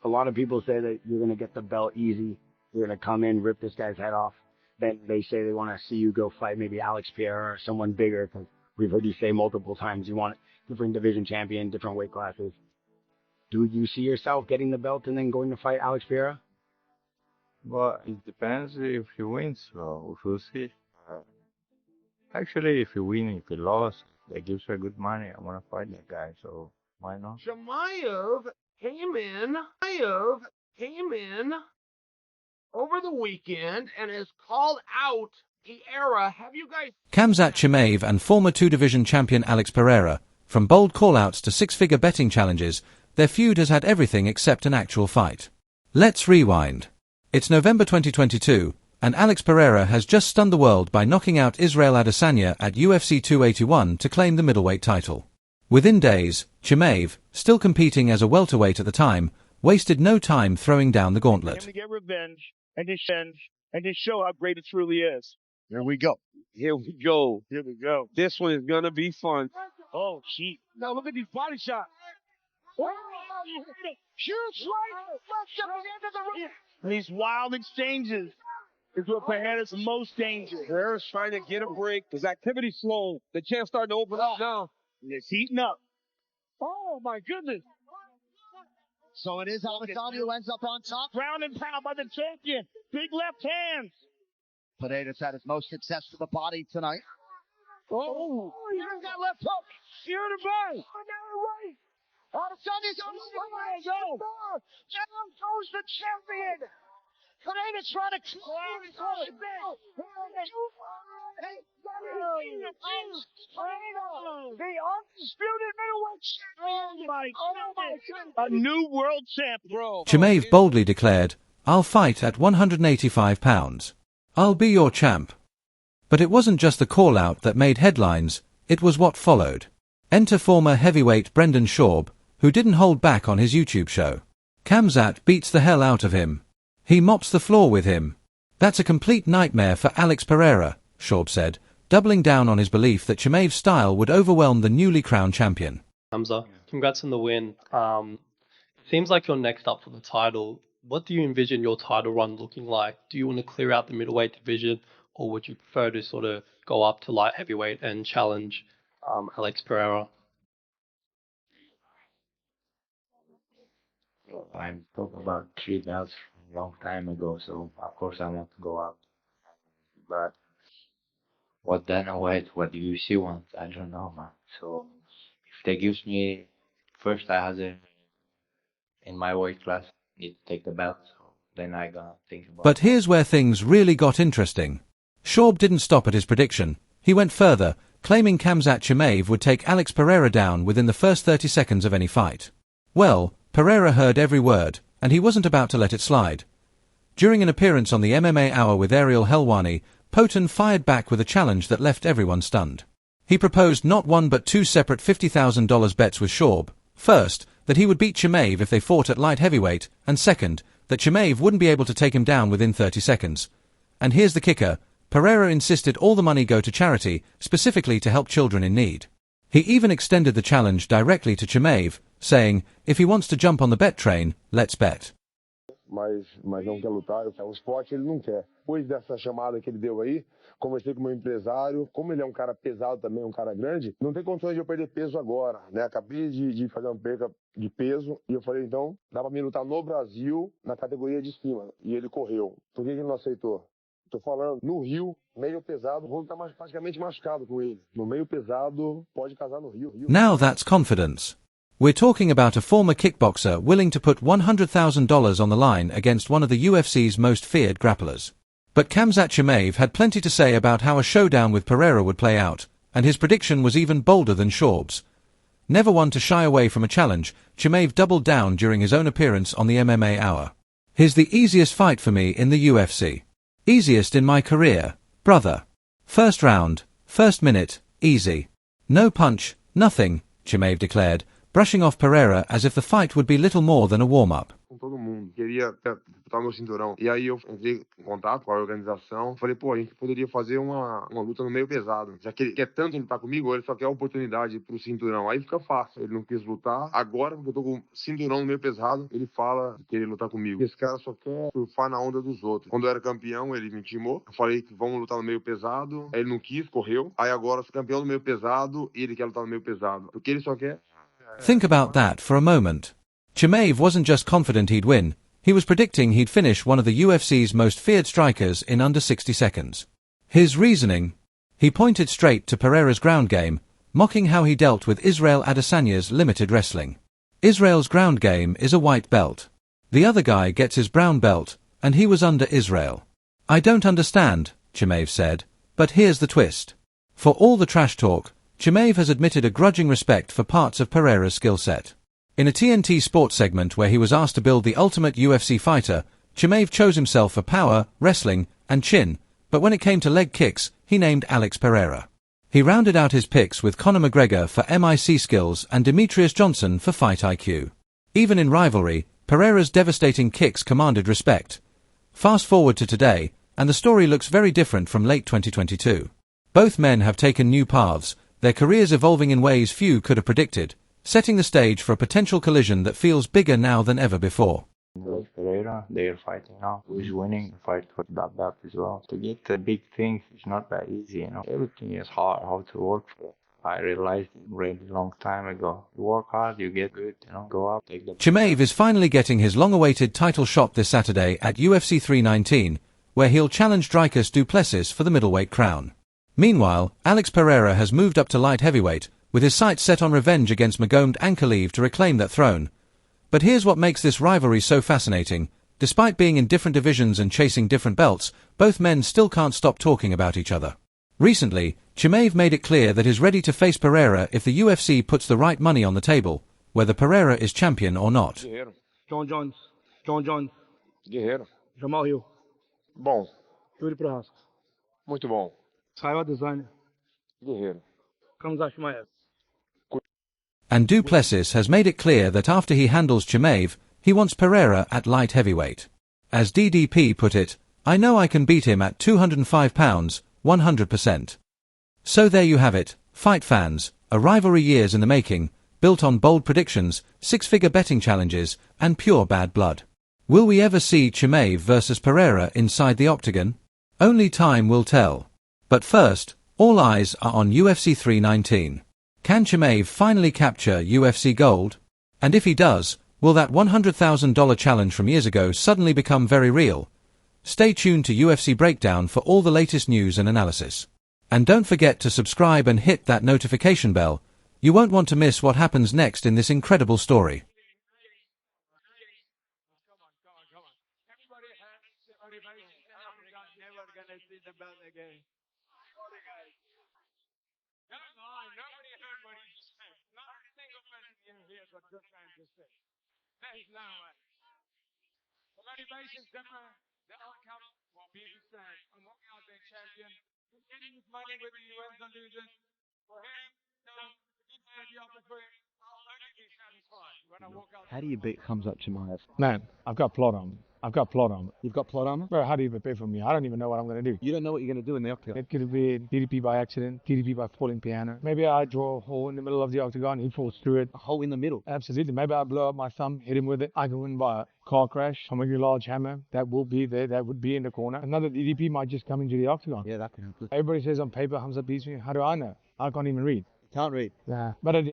A lot of people say that you're going to get the belt easy. You're going to come in, rip this guy's head off. Then they say they want to see you go fight maybe Alex Pereira or someone bigger, because we've heard you say multiple times you want different division champion, different weight classes. Do you see yourself getting the belt and then going to fight Alex Pereira? Well, it depends if he wins, so we'll see. Actually, if he wins, if he lost, that gives her good money. I want to fight that guy, so why not? Chimaev came in over the weekend and has called out Pereira. Have you guys... Khamzat Chimaev and former two-division champion Alex Pereira, from bold call-outs to six-figure betting challenges, their feud has had everything except an actual fight. Let's rewind. It's November 2022, and Alex Pereira has just stunned the world by knocking out Israel Adesanya at UFC 281 to claim the middleweight title. Within days, Chimaev, still competing as a welterweight at the time, wasted no time throwing down the gauntlet. To get revenge and to show how great it truly is. Here we go. Here we go. Here we go. This one is gonna be fun. Oh, gee. Now look at these body shots. Huge right. Left up the end of the ring. These wild exchanges is what Pereira's most dangerous. Pereira's trying to get a break. His activity's slow. The champ's starting to open up now. It's heating up. Oh my goodness. So it is Adesanya who ends up on top. Ground and pound by the champion. Big left hands. Pereira's had his most success to the body tonight. Oh, here's that left hook. Here to burn. Right. Adesanya's on the way. Go. Down goes the champion. Pereira's trying to the undisputed middleweight champion. A new world champ, bro. Chimaev boldly declared, "I'll fight at 185 pounds. I'll be your champ." But it wasn't just the call-out that made headlines, it was what followed. Enter former heavyweight Brendan Schaub, who didn't hold back on his YouTube show. Khamzat beats the hell out of him. He mops the floor with him. That's a complete nightmare for Alex Pereira, Schaub said, doubling down on his belief that Chimaev's style would overwhelm the newly crowned champion. Khamzat, congrats on the win. It seems like you're next up for the title. What do you envision your title run looking like? Do you want to clear out the middleweight division, or would you prefer to sort of go up to light heavyweight and challenge Alex Pereira? I'm talking about 3 belts a long time ago, so of course I want to go up. But what Dana White, what the UFC wants, I don't know, man. So if they gives me first, I have in my weight class need to take the belt. So then I gonna think about. But here's where things really got interesting. Schaub didn't stop at his prediction. He went further, claiming Khamzat Chimaev would take Alex Pereira down within the first 30 seconds of any fight. Well, Pereira heard every word, and he wasn't about to let it slide. During an appearance on the MMA Hour with Ariel Helwani, Poten fired back with a challenge that left everyone stunned. He proposed not one but two separate $50,000 bets with Schaub. First, that he would beat Chimaev if they fought at light heavyweight, and second, that Chimaev wouldn't be able to take him down within 30 seconds. And here's the kicker, Pereira insisted all the money go to charity, specifically to help children in need. He even extended the challenge directly to Chimaev, saying, if he wants to jump on the bet train, let's bet. Mas não quer lutar, o esporte ele não quer. Depois dessa chamada que ele deu aí, conversei com o meu empresário, como ele é um cara pesado também, um cara grande, não tem condições de eu perder peso agora, né? Acabei de fazer uma perca de peso e eu falei, então, dá pra mim lutar no Brasil, na categoria de cima. E ele correu. Por que ele não aceitou? Tô falando, no Rio, meio pesado, vou estar praticamente machucado com ele. No meio pesado, pode casar no Rio. Now that's confidence. We're talking about a former kickboxer willing to put $100,000 on the line against one of the UFC's most feared grapplers. But Khamzat Chimaev had plenty to say about how a showdown with Pereira would play out, and his prediction was even bolder than Schaub's. Never one to shy away from a challenge, Chimaev doubled down during his own appearance on the MMA Hour. Here's the easiest fight for me in the UFC. Easiest in my career, brother. First round, first minute, easy. No punch, nothing, Chimaev declared, brushing off Pereira as if the fight would be little more than a warm-up. Com todo mundo. Queria lutar meu cinturão. E aí eu entrei em contato com a organização, falei, pô, a gente poderia fazer uma luta no meio pesado. Já que ele quer tanto lutar comigo, ou ele só quer a oportunidade pro cinturão. Aí fica fácil. Ele não quis lutar. Agora, porque eu tô com o cinturão no meio pesado, ele fala que querer lutar comigo. Esse cara só quer surfar na onda dos outros. Quando eu era campeão, ele me intimou. Eu falei que vamos lutar no meio pesado. Aí ele não quis, correu. Aí agora eu sou campeão no meio pesado e ele quer lutar no meio pesado. Porque ele só quer... Think about that for a moment. Chimaev wasn't just confident he'd win, he was predicting he'd finish one of the UFC's most feared strikers in under 60 seconds. His reasoning? He pointed straight to Pereira's ground game, mocking how he dealt with Israel Adesanya's limited wrestling. Israel's ground game is a white belt. The other guy gets his brown belt, and he was under Israel. I don't understand, Chimaev said, but here's the twist. For all the trash talk, Chimaev has admitted a grudging respect for parts of Pereira's skill set. In a TNT Sports segment where he was asked to build the ultimate UFC fighter, Chimaev chose himself for power, wrestling, and chin, but when it came to leg kicks, he named Alex Pereira. He rounded out his picks with Conor McGregor for MIC skills and Demetrius Johnson for fight IQ. Even in rivalry, Pereira's devastating kicks commanded respect. Fast forward to today, and the story looks very different from late 2022. Both men have taken new paths, their careers evolving in ways few could have predicted, setting the stage for a potential collision that feels bigger now than ever before. Alex Pereira, they are fighting now. Who is winning? Fight for that belt as well. To get the big things is not that easy, you know. Everything is hard, how to work for it. I realized it really long time ago. You work hard, you get good, you know, go out, take the... Chimaev is finally getting his long-awaited title shot this Saturday at UFC 319, where he'll challenge Dricus du Plessis for the middleweight crown. Meanwhile, Alex Pereira has moved up to light heavyweight, with his sights set on revenge against Magomed Ankalaev to reclaim that throne. But here's what makes this rivalry so fascinating. Despite being in different divisions and chasing different belts, both men still can't stop talking about each other. Recently, Chimaev made it clear that he's ready to face Pereira if the UFC puts the right money on the table, whether Pereira is champion or not. Guerreiro. John Jones. Guerreiro. Jamal Hill. Bom. Yuri Prohaska. Muito bom. Israel Adesanya. Guerreiro. Khamzat Chimaev. And du Plessis has made it clear that after he handles Chimaev, he wants Pereira at light heavyweight. As DDP put it, I know I can beat him at 205 pounds, 100%. So there you have it, fight fans, a rivalry years in the making, built on bold predictions, six-figure betting challenges, and pure bad blood. Will we ever see Chimaev versus Pereira inside the octagon? Only time will tell. But first, all eyes are on UFC 319. Can Chimaev finally capture UFC gold? And if he does, will that $100,000 challenge from years ago suddenly become very real? Stay tuned to UFC Breakdown for all the latest news and analysis. And don't forget to subscribe and hit that notification bell. You won't want to miss what happens next in this incredible story. Motivation's different. The outcome will be the same. I'm walking out there champion. Getting his money whether he wins or loses. For him, he's had the opportunity. I'll only be satisfied when I walk out. How do you beat Khamzat Chimaev? Man, I've got plot armor. You've got plot armor? Bro, how do you prepare for me? I don't even know what I'm going to do. You don't know what you're going to do in the octagon. It could be DDP by accident, DDP by falling piano. Maybe I draw a hole in the middle of the octagon, he falls through it. A hole in the middle? Absolutely. Maybe I blow up my thumb, hit him with it. I can win by a car crash. I'm a large hammer. That will be there. That would be in the corner. Another DDP might just come into the octagon. Yeah, that can happen. Everybody says on paper, Khamzat beats me. How do I know? I can't even read. Can't read? Nah. But